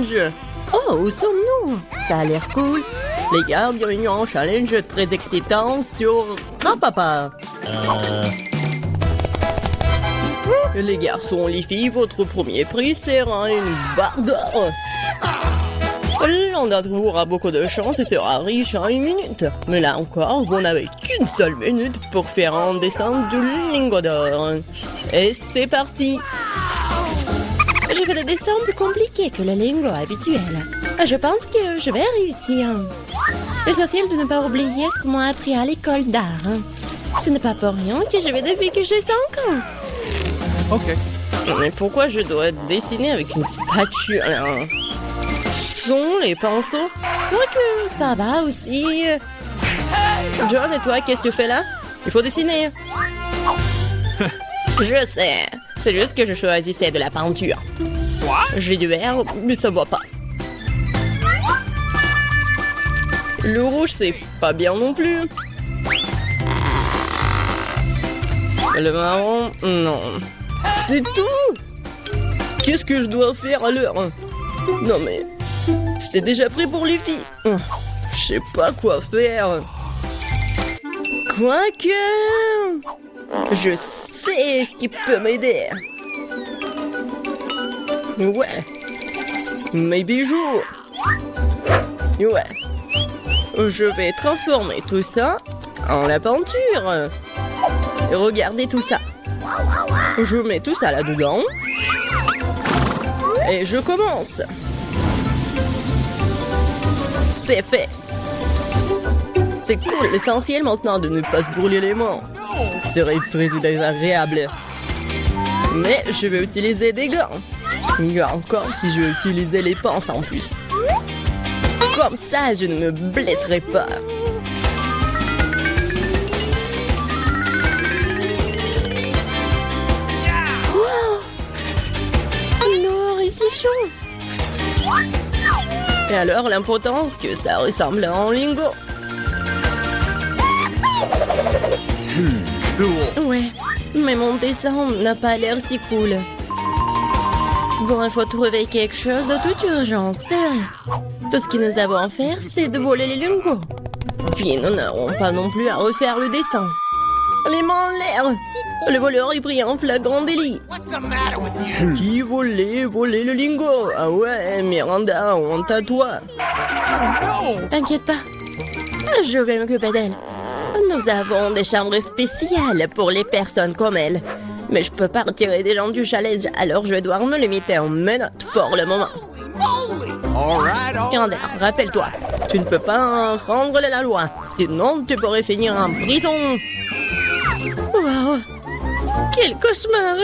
challenge. Oh, où sommes-nous? Ça a l'air cool. Les gars, bienvenue à un challenge très excitant sur Rapapa. Les garçons, les filles, votre premier prix sera une barre d'or. L'un d'entre vous aura beaucoup de chance et sera riche en 1 minute. Mais là encore, vous n'avez qu'une seule minute pour faire un dessin du lingot d'or. Et c'est parti. Je fais des dessins plus compliqués que le lingot habituel. Je pense que je vais réussir. L'essentiel de ne pas oublier ce qu'on m'a appris à l'école d'art. Ce n'est pas pour rien que je vais depuis que j'ai 5 ans. Ok. Mais pourquoi je dois dessiner avec une spatule? Sont les pinceaux? Quoique, ça va aussi. John, et toi, qu'est-ce que tu fais là? Il faut dessiner. Je sais. C'est juste que je choisissais de la peinture. J'ai du vert, mais ça ne va pas. Le rouge, c'est pas bien non plus. Le marron, non. C'est tout? Qu'est-ce que je dois faire alors? Non mais... c'est déjà prêt pour les filles. Je sais pas quoi faire. Quoique... je sais ce qui peut m'aider. Ouais. Mes bijoux. Ouais. Je vais transformer tout ça en la peinture. Regardez tout ça. Je mets tout ça là-dedans. Et je commence. C'est fait. C'est cool, l'essentiel maintenant de ne pas se brûler les mains. Ce serait très désagréable. Mais je vais utiliser des gants. Il y a encore si je vais utiliser les pinces en plus. Comme ça, je ne me blesserai pas. L'or est si chaud. Et alors, l'importance que ça ressemble à un lingot. Ouais, mais mon dessin n'a pas l'air si cool. Bon, il faut trouver quelque chose de toute urgence, c'est vrai. Tout ce que nous avons à faire, c'est de voler les lingots. Puis nous n'aurons pas non plus à refaire le dessin. Les mains en l'air. Le voleur est pris en flagrant délit. Qui volait le lingot? Ah ouais, Miranda, honte à toi. T'inquiète pas, je vais m'occuper d'elle. Nous avons des chambres spéciales pour les personnes comme elle. Mais je peux pas retirer des gens du challenge, alors je vais devoir me limiter en menottes pour le moment. Miranda, rappelle-toi, tu ne peux pas enfreindre la loi, sinon tu pourrais finir en prison. Wow, quel cauchemar!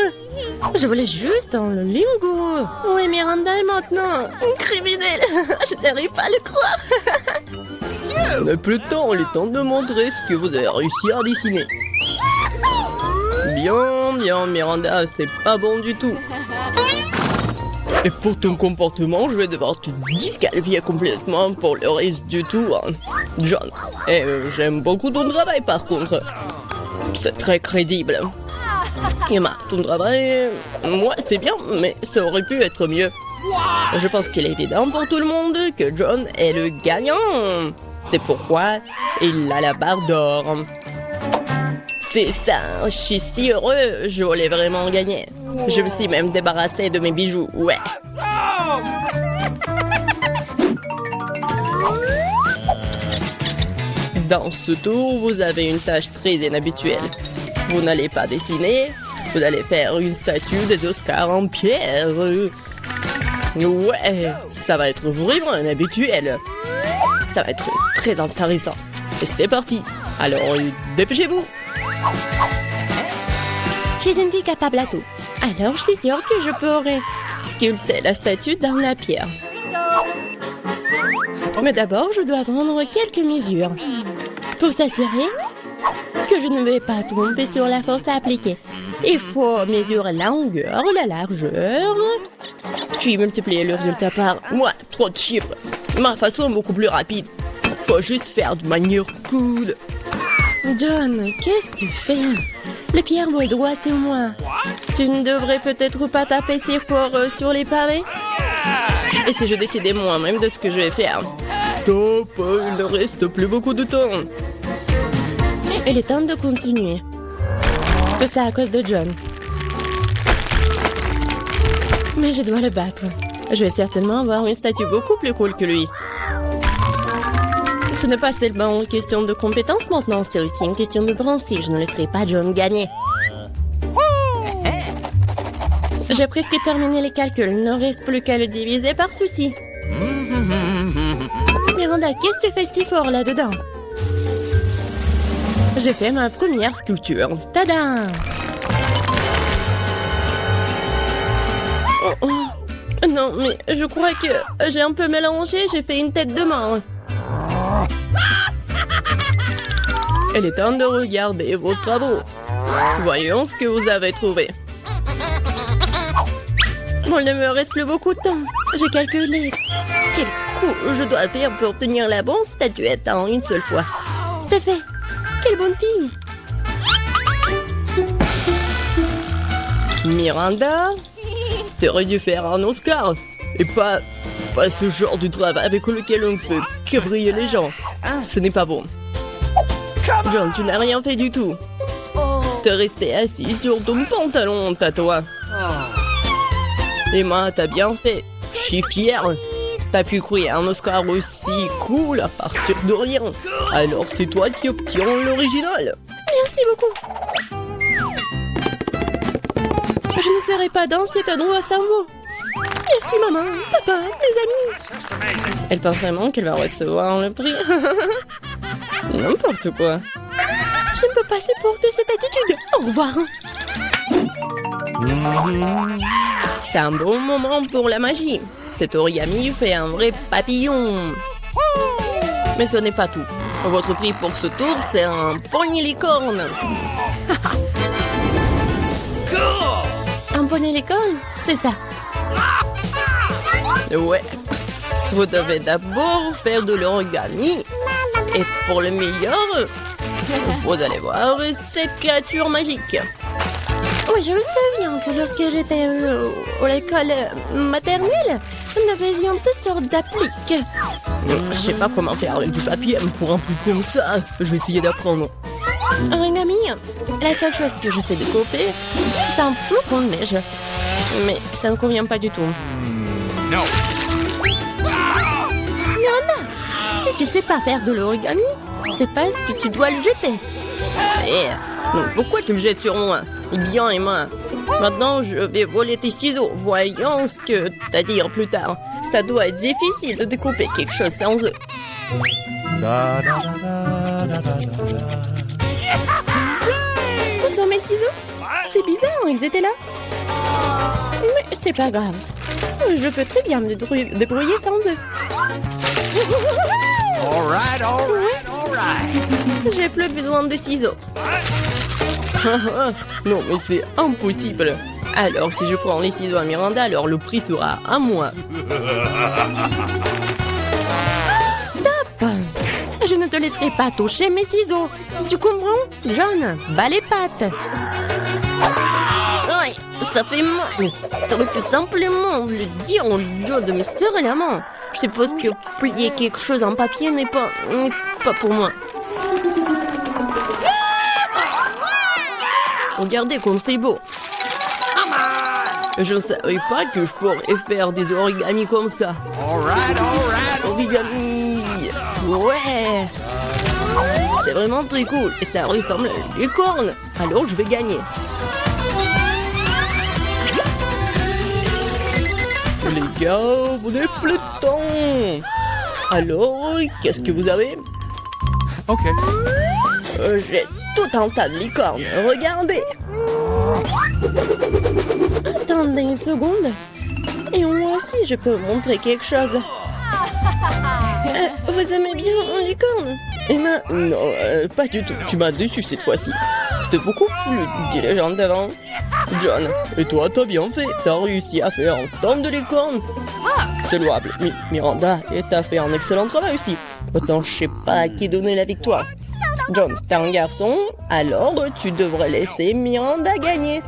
Je voulais juste dans le lingot. Oui, Miranda est maintenant une criminelle. Je n'arrive pas à le croire. Mais plus tard, il est temps de montrer ce que vous avez réussi à dessiner. Bien, Miranda, c'est pas bon du tout. Et pour ton comportement, je vais devoir te disqualifier complètement pour le reste du tour, John. Et j'aime beaucoup ton travail par contre. C'est très crédible. Emma, ton travail, moi c'est bien, mais ça aurait pu être mieux. Je pense qu'il est évident pour tout le monde que John est le gagnant. C'est pourquoi il a la barre d'or. C'est ça, je suis si heureux, je voulais vraiment gagner. Je me suis même débarrassé de mes bijoux, ouais. Dans ce tour, vous avez une tâche très inhabituelle. Vous n'allez pas dessiner, vous allez faire une statue des Oscars en pierre. Ouais, ça va être vraiment inhabituel. Ça va être très intéressant. Et c'est parti. Alors, dépêchez-vous. Je suis une fille capable à tout. Alors, je suis sûre que je pourrai Sculpter la statue dans la pierre. Mais d'abord, je dois prendre quelques mesures. Pour s'assurer que je ne vais pas tromper sur la force à appliquer. Il faut mesurer la longueur, la largeur, puis multiplier le résultat par... Ouais, trop de chiffres. Ma façon est beaucoup plus rapide. Faut juste faire de manière cool. John, qu'est-ce que tu fais? Les pierres vont droit sur moi. Tu ne devrais peut-être pas taper si fort sur les pavés? Et si je décidais moi-même de ce que je vais faire? Top, il ne reste plus beaucoup de temps. Il est temps de continuer. Tout ça à cause de John. Mais je dois le battre. Je vais certainement avoir une statue beaucoup plus cool que lui. Ce n'est pas seulement une question de compétence maintenant, c'est aussi une question de principe. Je ne laisserai pas John gagner. J'ai presque terminé les calculs. Il ne reste plus qu'à le diviser par souci. Miranda, qu'est-ce que tu fais si fort là-dedans? J'ai fait ma première sculpture. Tada! Oh, oh. Non, mais je crois que j'ai un peu mélangé. J'ai fait une tête de mort. Il est temps de regarder vos travaux. Voyons ce que vous avez trouvé. Bon, il ne me reste plus beaucoup de temps. J'ai calculé quel coup je dois faire pour tenir la bonne statuette en une seule fois. C'est fait. Quelle bonne fille. Miranda, t'aurais dû faire un Oscar. Et pas ce genre de travail avec lequel on peut quebriller les gens. Ce n'est pas bon. John, tu n'as rien fait du tout. T'es resté assis sur ton pantalon, toi. Emma, t'as bien fait. Je suis fière. T'as pu créer un Oscar aussi cool à partir de rien. Alors c'est toi qui obtiens l'original. Merci beaucoup. Je ne serai pas dans cet endroit sans vous. Merci maman, papa, les amis. Elle pense vraiment qu'elle va recevoir le prix. N'importe quoi. Je ne peux pas supporter cette attitude. Au revoir. C'est un bon moment pour la magie. Cet origami fait un vrai papillon. Mais ce n'est pas tout. Votre prix pour ce tour, c'est un poney licorne. Un poney licorne, c'est ça. Ouais. Vous devez d'abord faire de l'origami. Et pour le meilleur, vous allez voir cette créature magique. Oui, je me souviens que lorsque j'étais à l'école maternelle, nous faisions toutes sortes d'appliques. Je sais pas comment faire avec du papier pour un truc comme ça. Je vais essayer d'apprendre. Origami, la seule chose que je sais découper, c'est un flocon de neige. Mais ça ne convient pas du tout. Non. Miranda, si tu sais pas faire de l'origami, c'est parce que tu dois le jeter. Donc pourquoi tu le jettes sur moi? Eh bien, Emma, maintenant je vais voler tes ciseaux. Voyons ce que t'as à dire plus tard. Ça doit être difficile de découper quelque chose sans eux. Où sont mes ciseaux? C'est bizarre, ils étaient là. Mais c'est pas grave. Je peux très bien me débrouiller sans eux. All right, all right, all right. J'ai plus besoin de ciseaux. Non, mais c'est impossible. Alors, si je prends les ciseaux à Miranda, alors le prix sera à moi. Stop! Je ne te laisserai pas toucher mes ciseaux. Tu comprends? John, bats les pattes. Aïe, ça fait mal. T'aurais pu simplement le dire au lieu de me serrer la main. Je suppose que plier quelque chose en papier n'est pas pour moi. Regardez comme c'est beau. Je ne savais pas que je pourrais faire des origamis comme ça. All right, all right. Origami. Ouais. C'est vraiment très cool. Et ça ressemble à une licorne. Alors je vais gagner. Les gars, vous n'avez plus de temps. Alors, qu'est-ce que vous avez? OK. J'ai tout un tas de licornes. Regardez. Attendez une seconde. Et moi aussi, je peux montrer quelque chose. Vous aimez bien une licorne? Emma, non, pas du tout. Tu m'as déçu cette fois-ci. C'était beaucoup plus diligent d'avant. John, et toi, t'as bien fait. T'as réussi à faire un tonne de licorne. C'est louable. Miranda, et t'as fait un excellent travail aussi. Maintenant, je sais pas à qui donner la victoire. John, t'es un garçon, alors tu devrais laisser Miranda gagner.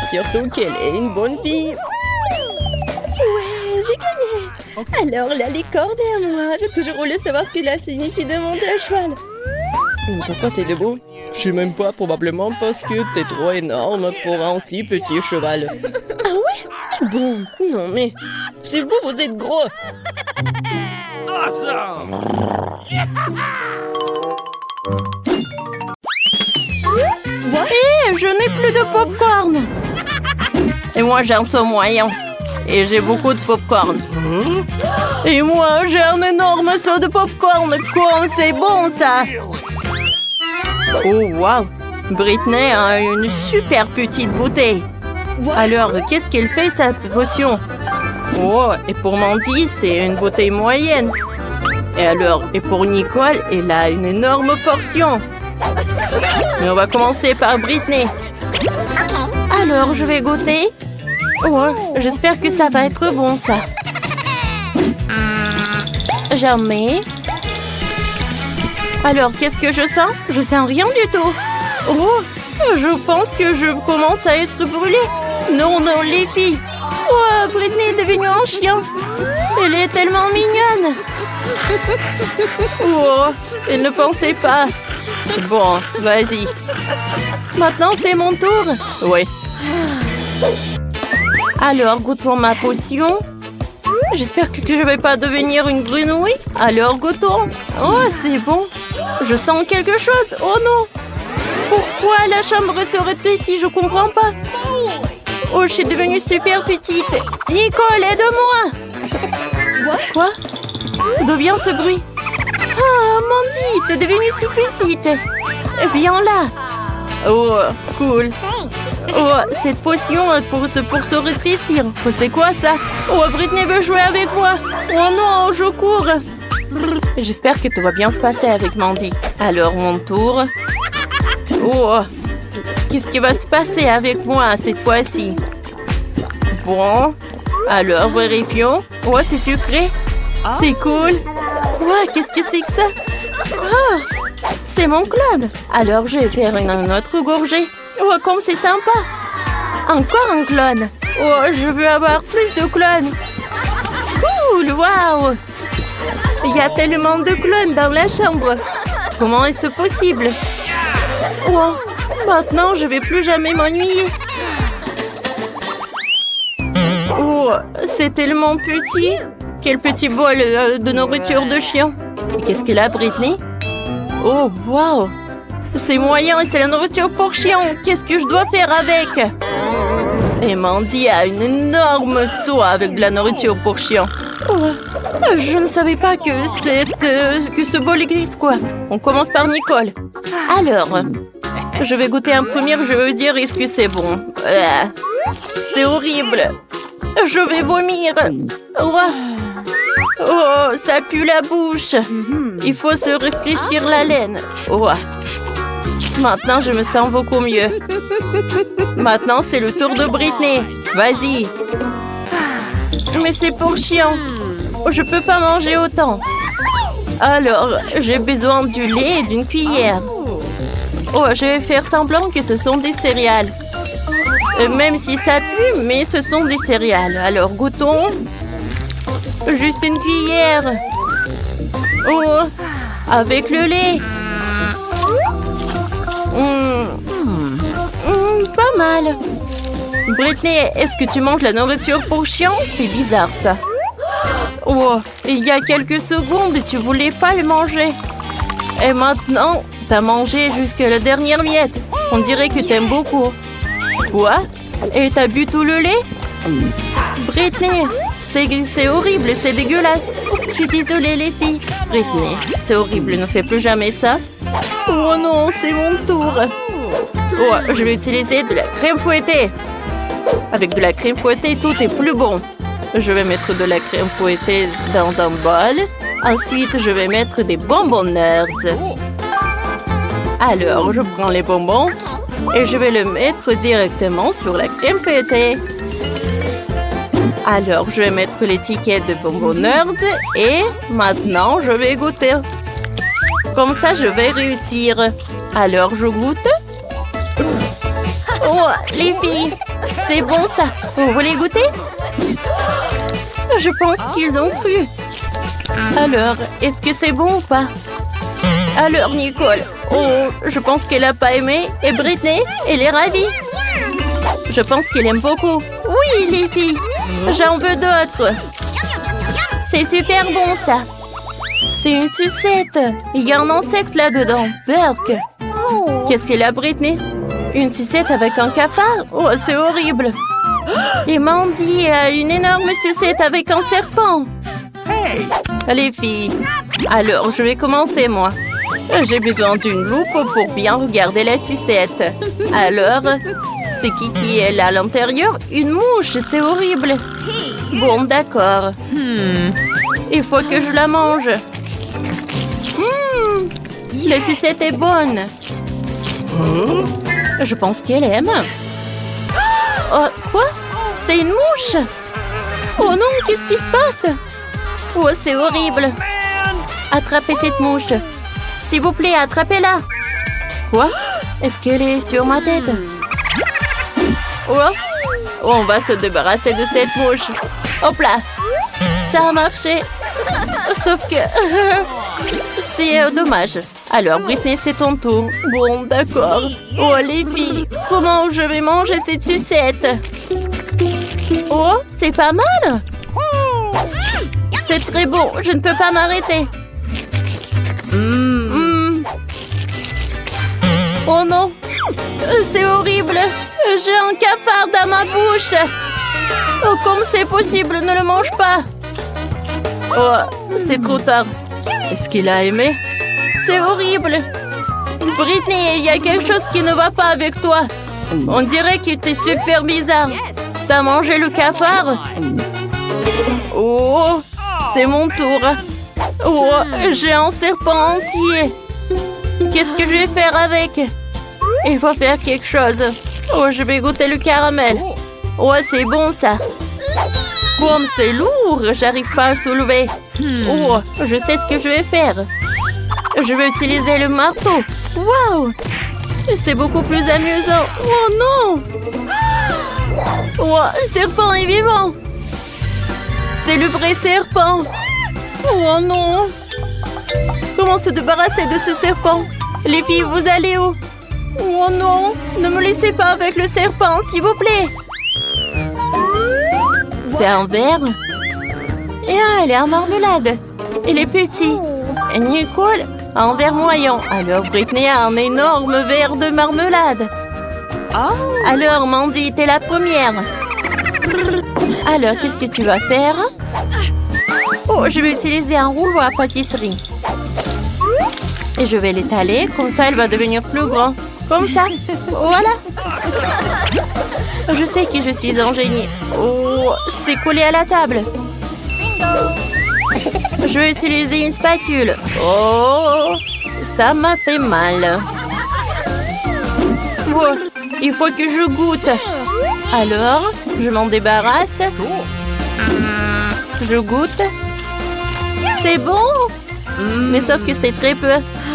Surtout qu'elle est une bonne fille. Ouais, j'ai gagné. Alors, la licorne est à moi. J'ai toujours voulu savoir ce que cela signifie de monter à cheval. Pourquoi t'es debout? Je sais même pas, probablement parce que t'es trop énorme pour un si petit cheval. Ah ouais? Bon, Non mais, c'est vous êtes gros. Awesome! je n'ai plus de popcorn. Et moi j'ai un seau moyen. Et j'ai beaucoup de popcorn. Et moi j'ai un énorme seau de popcorn. Quoi, c'est bon ça. Oh wow. Britney a une super petite bouteille. Alors, qu'est-ce qu'elle fait sa potion? Oh, et pour Mandy, c'est une bouteille moyenne. Et pour Nicole, elle a une énorme portion. Mais on va commencer par Britney. Alors, je vais goûter. Oh, j'espère que ça va être bon, ça. Jamais. Alors, qu'est-ce que je sens? Je sens rien du tout. Oh, je pense que je commence à être brûlée. Non, non, les filles. Oh, Britney est devenue un chien. Elle est tellement mignonne. Oh, elle ne pensait pas. Bon, vas-y. Maintenant, c'est mon tour. Oui. Alors, goûtons ma potion. J'espère que je ne vais pas devenir une grenouille. Alors, goûtons. Oh, c'est bon. Je sens quelque chose. Oh non. Pourquoi la chambre serait ici? Je comprends pas. Oh, je suis devenue super petite. Nicole, aide-moi. Quoi? D'où vient ce bruit? Ah, Mandy, t'es devenue si petite. Viens là. Oh, cool. Oh, cette potion pour se rétrécir. C'est quoi ça? Oh, Britney veut jouer avec moi. Oh non, je cours. J'espère que tout va bien se passer avec Mandy. Alors, mon tour. Oh, qu'est-ce qui va se passer avec moi cette fois-ci? Bon, alors vérifions. Oh, c'est sucré. C'est cool. Ouais, qu'est-ce que c'est que ça? Ah, c'est mon clone. Alors, je vais faire une autre gorgée. Oh, comme c'est sympa. Encore un clone. Oh, je veux avoir plus de clones. Cool, waouh. Il y a tellement de clones dans la chambre. Comment est-ce possible? Oh, maintenant, je vais plus jamais m'ennuyer. Oh, c'est tellement petit. Quel petit bol de nourriture de chien. Et qu'est-ce qu'elle a, Britney? Oh, waouh. C'est moyen et c'est la nourriture pour chien. Qu'est-ce que je dois faire avec? Et Mandy a une énorme seau avec de la nourriture pour chien. Oh, je ne savais pas que ce bol existe, quoi. On commence par Nicole. Alors, je vais goûter un premier, je veux dire, est-ce que c'est bon? C'est horrible. Je vais vomir. Oh, ça pue la bouche. Il faut se réfléchir la laine. Oh. Maintenant, je me sens beaucoup mieux. Maintenant, c'est le tour de Britney. Vas-y. Mais c'est pour chien. Je peux pas manger autant. Alors, j'ai besoin du lait et d'une cuillère. Oh, je vais faire semblant que ce sont des céréales. Même si ça pue, mais ce sont des céréales. Alors, goûtons. Juste une cuillère. Oh, avec le lait. Pas mal. Britney, est-ce que tu manges la nourriture pour chien? C'est bizarre, ça. Oh, il y a quelques secondes, tu voulais pas le manger. Et maintenant, t'as mangé jusqu'à la dernière miette. On dirait que t'aimes beaucoup. Quoi? Et t'as bu tout le lait? Britney, c'est horrible, c'est dégueulasse. Oups, je suis désolée, les filles. Britney, c'est horrible, ne fais plus jamais ça. Oh non, c'est mon tour. Oh, je vais utiliser de la crème fouettée. Avec de la crème fouettée, tout est plus bon. Je vais mettre de la crème fouettée dans un bol. Ensuite, je vais mettre des bonbons nerds. Alors, je prends les bonbons et je vais le mettre directement sur la crème fouettée. Alors, je vais mettre l'étiquette de bonbons nerds et maintenant, je vais goûter. Comme ça, je vais réussir. Alors, je goûte. Oh, les filles, c'est bon ça. Vous voulez goûter? Je pense qu'ils ont cru. Alors, est-ce que c'est bon ou pas? Alors, Nicole. Oh, je pense qu'elle n'a pas aimé. Et Britney, elle est ravie. Je pense qu'elle aime beaucoup. Oui, les filles. J'en veux d'autres. C'est super bon, ça. C'est une sucette. Il y a un insecte là-dedans. Burk. Qu'est-ce qu'elle a, Britney? Une sucette avec un cafard? Oh, c'est horrible. Et Mandy a une énorme sucette avec un serpent. Les filles, alors je vais commencer, moi. J'ai besoin d'une loupe pour bien regarder la sucette. Alors, c'est qui est là à l'intérieur? Une mouche, c'est horrible. Bon, d'accord. Il faut que je la mange. La sucette est bonne. Je pense qu'elle aime. Oh, quoi? C'est une mouche? Oh non, qu'est-ce qui se passe? Oh, c'est horrible. Attrapez cette mouche. S'il vous plaît, attrapez-la. Quoi? Est-ce qu'elle est sur ma tête? Oh, on va se débarrasser de cette mouche. Hop là. Ça a marché. Sauf que... c'est dommage. Alors, Britney, c'est ton tour. Bon, d'accord. Oh, les filles, comment je vais manger cette sucette? Oh, c'est pas mal. C'est très bon, je ne peux pas m'arrêter. Oh non, c'est horrible. J'ai un cafard dans ma bouche. Oh, comme c'est possible, ne le mange pas. Oh, c'est trop tard. Est-ce qu'il a aimé? C'est horrible. Britney, il y a quelque chose qui ne va pas avec toi. On dirait que tu es super bizarre. T'as mangé le cafard? Oh, c'est mon tour. Oh, j'ai un serpent entier. Qu'est-ce que je vais faire avec? Il faut faire quelque chose. Oh, je vais goûter le caramel. Oh, c'est bon ça. Comme c'est lourd, j'arrive pas à soulever. Oh, je sais ce que je vais faire. Je vais utiliser le marteau. Waouh! C'est beaucoup plus amusant. Oh non! Oh, le serpent est vivant. C'est le vrai serpent. Oh non! Comment se débarrasser de ce serpent? Les filles, vous allez où? Oh non! Ne me laissez pas avec le serpent, s'il vous plaît. C'est un verre. Et elle est en marmelade. Il est petit. Et Nicole a un verre moyen. Alors Britney a un énorme verre de marmelade. Alors Mandy, t'es la première. Alors, qu'est-ce que tu vas faire? Oh, je vais utiliser un rouleau à pâtisserie. Et je vais l'étaler, comme ça elle va devenir plus grand. Comme ça. Voilà. Je sais que je suis un génie. Oh, c'est collé à la table. Je vais utiliser une spatule. Oh, ça m'a fait mal. Oh, il faut que je goûte. Alors, je m'en débarrasse. Je goûte. C'est bon. Mais sauf que c'est très peu.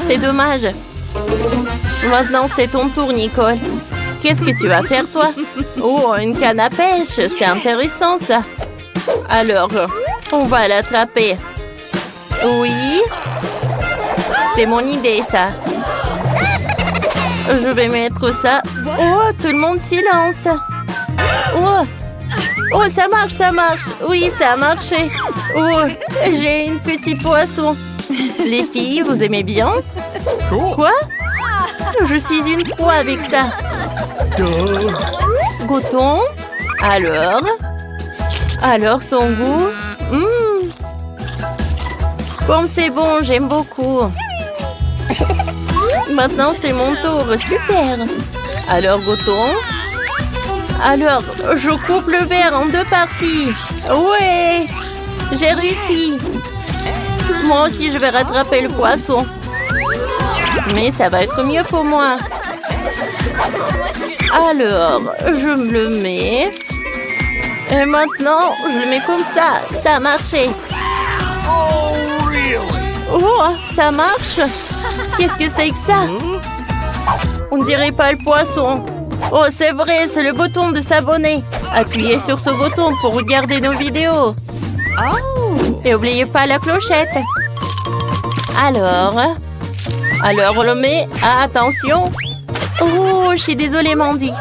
C'est dommage. Maintenant, c'est ton tour, Nicole. Qu'est-ce que tu vas faire, toi? Oh, une canne à pêche. C'est intéressant, ça. Alors, on va l'attraper. Oui. C'est mon idée, ça. Je vais mettre ça. Oh, tout le monde silence. Oh. Oh, ça marche, ça marche. Oui, ça a marché. Oh, j'ai une petite poisson. Les filles, vous aimez bien? Quoi? Je suis une proie avec ça. Goûtons. Alors son goût. Comme c'est bon, j'aime beaucoup. Maintenant, c'est mon tour. Super. Alors, goûtons. Alors, je coupe le verre en 2 parties. Ouais, j'ai réussi. Moi aussi, je vais rattraper le poisson. Mais ça va être mieux pour moi. Alors, je me le mets. Et maintenant, je le mets comme ça. Ça a marché. Oh, ça marche. Qu'est-ce que c'est que ça? On dirait pas le poisson. Oh, c'est vrai, c'est le bouton de s'abonner. Appuyez sur ce bouton pour regarder nos vidéos. Et oubliez pas la clochette. Alors, on le met. Ah, attention. Oh, je suis désolée, Mandy.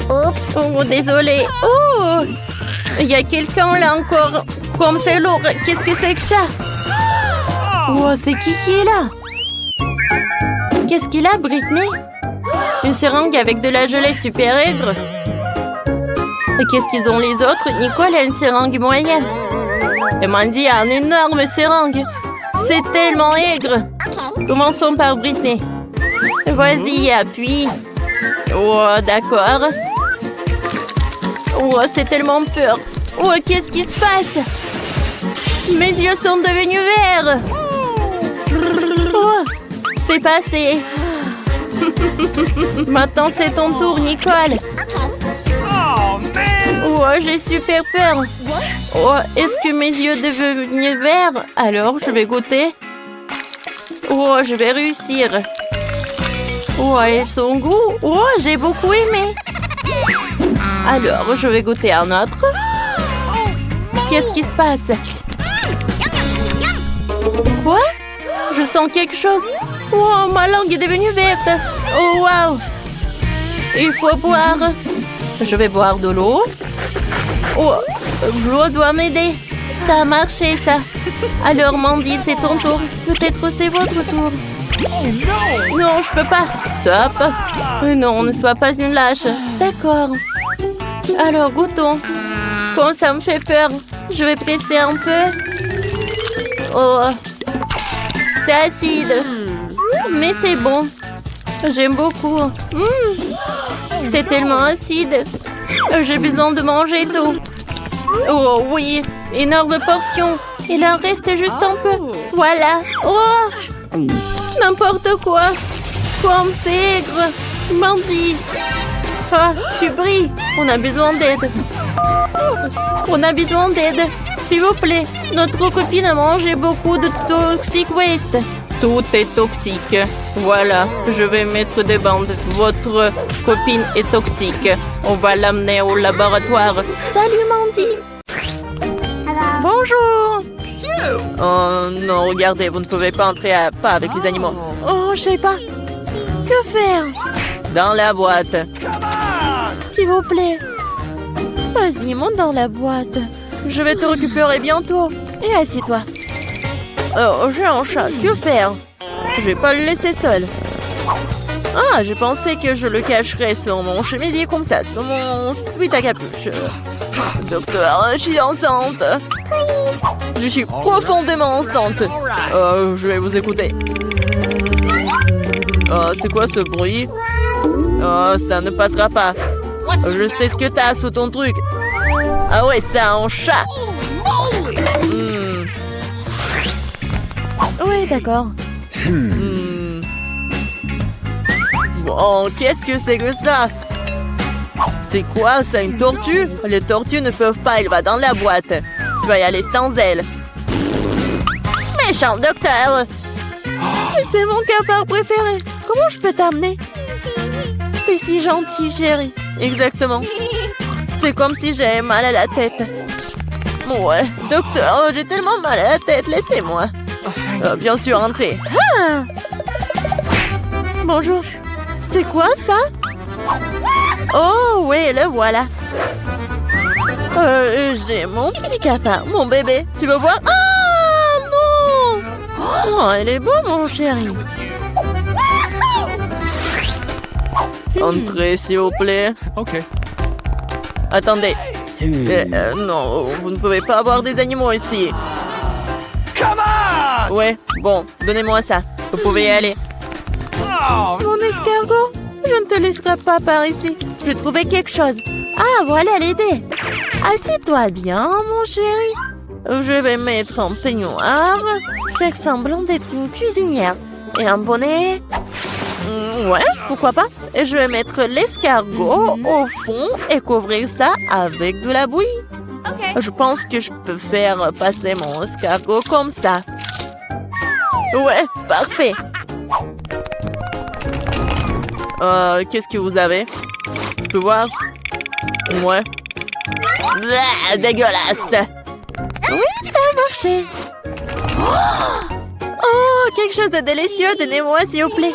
Oups, oh, désolée. Oh, il y a quelqu'un là encore. Comme c'est lourd. Qu'est-ce que c'est que ça? Oh, c'est qui est là? Qu'est-ce qu'il a, Britney? Une seringue avec de la gelée super aigre. Et qu'est-ce qu'ils ont les autres? Nicole a une seringue moyenne. Et Mandy a une énorme seringue. C'est tellement aigre. Commençons par Britney. Vas-y, appuie. Oh, d'accord. Oh, c'est tellement peur. Oh, qu'est-ce qui se passe? Mes yeux sont devenus verts. Oh, c'est passé. Maintenant, c'est ton tour, Nicole. Oh, j'ai super peur. Oh, est-ce que mes yeux deviennent verts? Alors, je vais goûter. Oh, je vais réussir. Oh, et son goût. Oh, j'ai beaucoup aimé. Alors, je vais goûter un autre. Qu'est-ce qui se passe? Quoi? Je sens quelque chose. Oh, ma langue est devenue verte. Oh, waouh. Il faut boire. Je vais boire de l'eau. Oh, l'eau doit m'aider. Ça a marché, ça. Alors, Mandy, c'est ton tour. Peut-être c'est votre tour. Non, je peux pas. Stop. Non, ne sois pas une lâche. D'accord. Alors, goûtons. Quand ça me fait peur, je vais presser un peu. Oh, c'est acide. Mais c'est bon. J'aime beaucoup. C'est tellement acide. J'ai besoin de manger tout. Oh oui, énorme portion. Il en reste juste un peu. Voilà. Oh, n'importe quoi. Comme c'est aigre. Mandy. Ah, tu brilles. On a besoin d'aide. On a besoin d'aide. S'il vous plaît. Notre copine a mangé beaucoup de toxic waste. Tout est toxique. Voilà, je vais mettre des bandes. Votre copine est toxique. On va l'amener au laboratoire. Salut, Mandy. Bonjour. Oh non, regardez, vous ne pouvez pas entrer pas avec les animaux. Oh, je sais pas. Que faire? Dans la boîte. S'il vous plaît. Vas-y, monte dans la boîte. Je vais te récupérer bientôt. Et assieds-toi. Oh, j'ai un chat. Que faire? Je vais pas le laisser seul. Ah, je pensais que je le cacherais sur mon chemisier comme ça, sur mon sweat à capuche. Docteur, je suis enceinte. Je suis profondément enceinte. Je vais vous écouter. C'est quoi ce bruit? Ça ne passera pas. Je sais ce que t'as sous ton truc. Ah ouais, c'est un chat. Oui, d'accord. Bon, qu'est-ce que c'est que ça? C'est quoi ça, une tortue? Les tortues ne peuvent pas, elle va dans la boîte. Tu vas y aller sans elle. Méchant docteur! C'est mon cafard préféré. Comment je peux t'amener? T'es si gentil, chérie. Exactement. C'est comme si j'avais mal à la tête. Ouais, docteur, j'ai tellement mal à la tête, laissez-moi. Bien sûr, entrez. Ah! Bonjour. C'est quoi ça? Oh oui, le voilà. J'ai mon petit cafard, mon bébé. Tu veux voir? Ah non! Oh, elle est beau, mon chéri. Entrez, s'il vous plaît. Ok. Attendez. Non, vous ne pouvez pas avoir des animaux ici. Come on! Ouais, bon, donnez-moi ça. Vous pouvez y aller. Oh, Mon escargot, je ne te laisserai pas par ici. Je vais trouver quelque chose. Ah, voilà l'idée. Assieds-toi bien, mon chéri. Je vais mettre un peignoir, faire semblant d'être une cuisinière. Et un bonnet. Ouais, pourquoi pas. Et je vais mettre l'escargot au fond et couvrir ça avec de la bouillie. Je pense que je peux faire passer mon escargot comme ça. Ouais, parfait. Qu'est-ce que vous avez? Je peux voir? Ouais. Bah, dégueulasse. marché. Oh, quelque chose de délicieux. Donnez-moi, s'il vous plaît.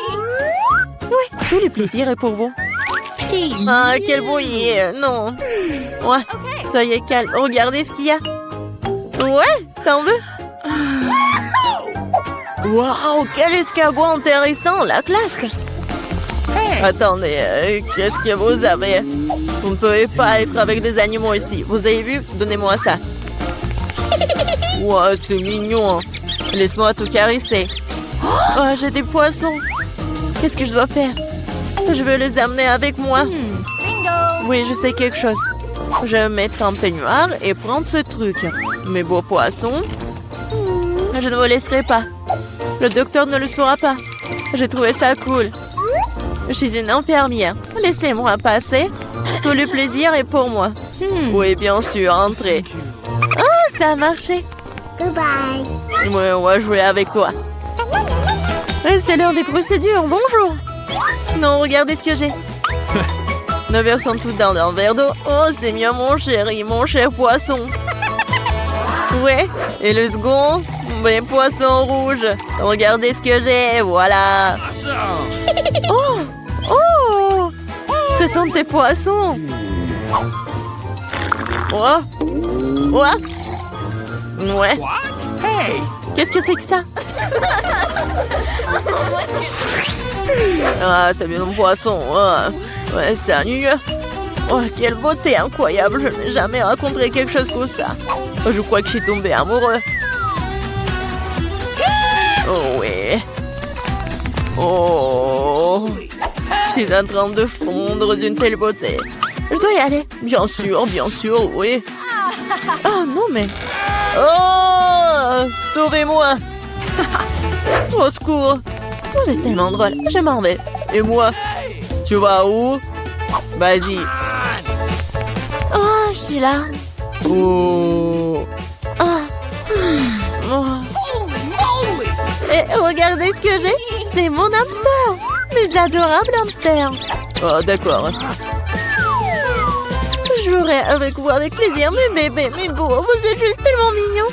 Oui, tout le plaisir est pour vous. Ah, quel bouillie. Non. Ouais, soyez calme. Regardez ce qu'il y a. Ouais, t'en veux? Waouh, quel escargot intéressant, la classe. Attendez, qu'est-ce que vous avez? Vous ne pouvez pas être avec des animaux ici. Vous avez vu? Donnez-moi ça. Wow, c'est mignon. Laisse-moi tout caresser. Oh, j'ai des poissons. Qu'est-ce que je dois faire? Je veux les amener avec moi. Oui, je sais quelque chose. Je vais mettre un peignoir et prendre ce truc. Mes beaux poissons. Je ne vous laisserai pas. Le docteur ne le saura pas. J'ai trouvé ça cool. Je suis une infirmière. Laissez-moi passer. Tout le plaisir est pour moi. Oui, bien sûr, entrez. Oh, ça a marché. Goodbye. Oui, on va jouer avec toi. C'est l'heure des procédures. Bonjour. Non, regardez ce que j'ai. Nos verres sont tous dans un verre d'eau. Oh, c'est mieux, mon chéri, mon cher poisson. Ouais. Et le second, mes poissons rouges. Regardez ce que j'ai. Voilà. Oh, oh, ce sont tes poissons. Oh, ouais. Ouais. Hey! Qu'est-ce que c'est que ça? Ah, t'as vu mon poisson? Ouais, c'est ennuyeux. Oh, quelle beauté incroyable. Je n'ai jamais rencontré quelque chose comme ça. Je crois que je suis tombée amoureux. Oh, oui. Oh, je suis en train de fondre d'une telle beauté. Je dois y aller. Bien sûr, oui. Ah, non, mais... Oh! Sauvez-moi! Au secours! Vous êtes tellement drôle. Je m'en vais. Et moi? Tu vas où? Vas-y. Oh, je suis là. Oh. Oh. Et regardez ce que j'ai. C'est mon hamster. Mes adorables hamsters. Oh, d'accord. Je jouerai avec vous avec plaisir, mes bébés, mes beaux. Vous êtes juste tellement mignons.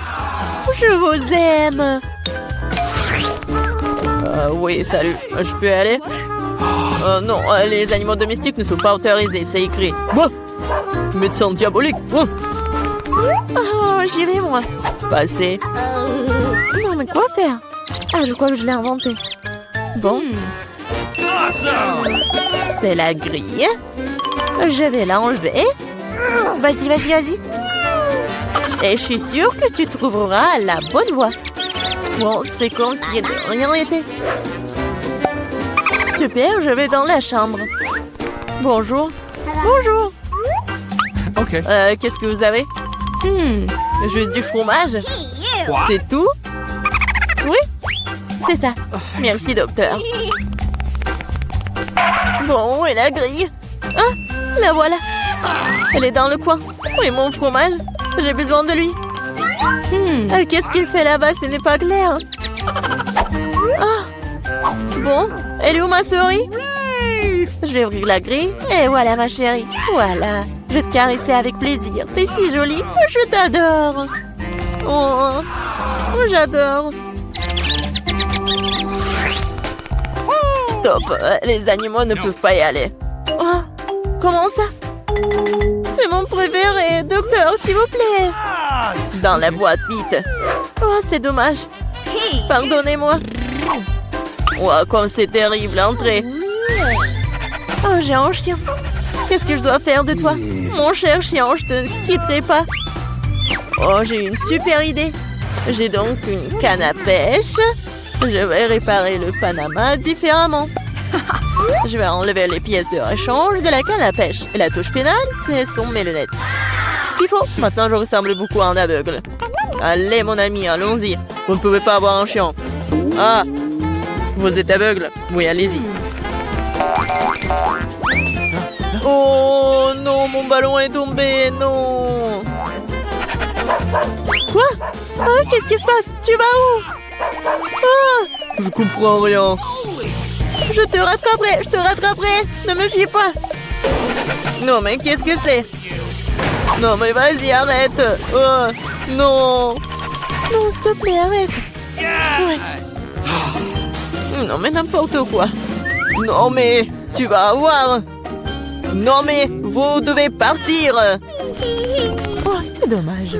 Je vous aime. Oui, salut. Je peux aller? Non, les animaux domestiques ne sont pas autorisés, c'est écrit. Bah, médecin diabolique. Oh, j'y vais, moi. Passez. Non, mais quoi faire? Ah, je crois que je l'ai inventé. Bon. C'est la grille. Je vais l'enlever. Vas-y. Et je suis sûre que tu trouveras la bonne voie. Bon, c'est comme si de rien n'était. Super, je vais dans la chambre. Bonjour. Bonjour. Ok. Qu'est-ce que vous avez? Juste du fromage? Quoi? C'est tout? Oui, c'est ça. Merci, docteur. Bon, et la grille? Ah, la voilà. Elle est dans le coin. Oui, mon fromage. J'ai besoin de lui. Qu'est-ce qu'il fait là-bas? Ce n'est pas clair. Ah. Bon, elle est où ma souris? Je vais ouvrir la grille. Et voilà ma chérie. Voilà. Je vais te caresser avec plaisir. T'es si jolie. Je t'adore. Oh, j'adore. Stop. Les animaux ne peuvent pas y aller. Oh, comment ça? C'est mon préféré. Docteur, s'il vous plaît. Dans la boîte, vite. Oh, c'est dommage. Pardonnez-moi. Oh, comme c'est terrible, entrez. Oh, j'ai un chien. Qu'est-ce que je dois faire de toi? Mon cher chien, je te quitterai pas. Oh, j'ai une super idée. J'ai donc une canne à pêche. Je vais réparer le Panama différemment. Je vais enlever les pièces de rechange de la canne à pêche. Et la touche finale, c'est son mes lunettes. Ce qu'il faut. Maintenant, je ressemble beaucoup à un aveugle. Allez, mon ami, allons-y. Vous ne pouvez pas avoir un chien. Ah, vous êtes aveugle? Oui, allez-y. Oh non, mon ballon est tombé, non. Quoi? Ah, qu'est-ce qui se passe? Tu vas où? Ah, je comprends rien. Je te rattraperai. Ne me fuis pas. Non, mais qu'est-ce que c'est? Non, mais vas-y, arrête. Oh, non. Non, s'il te plaît, arrête. Non mais n'importe quoi. Non mais tu vas voir. Non mais vous devez partir. Oh, c'est dommage.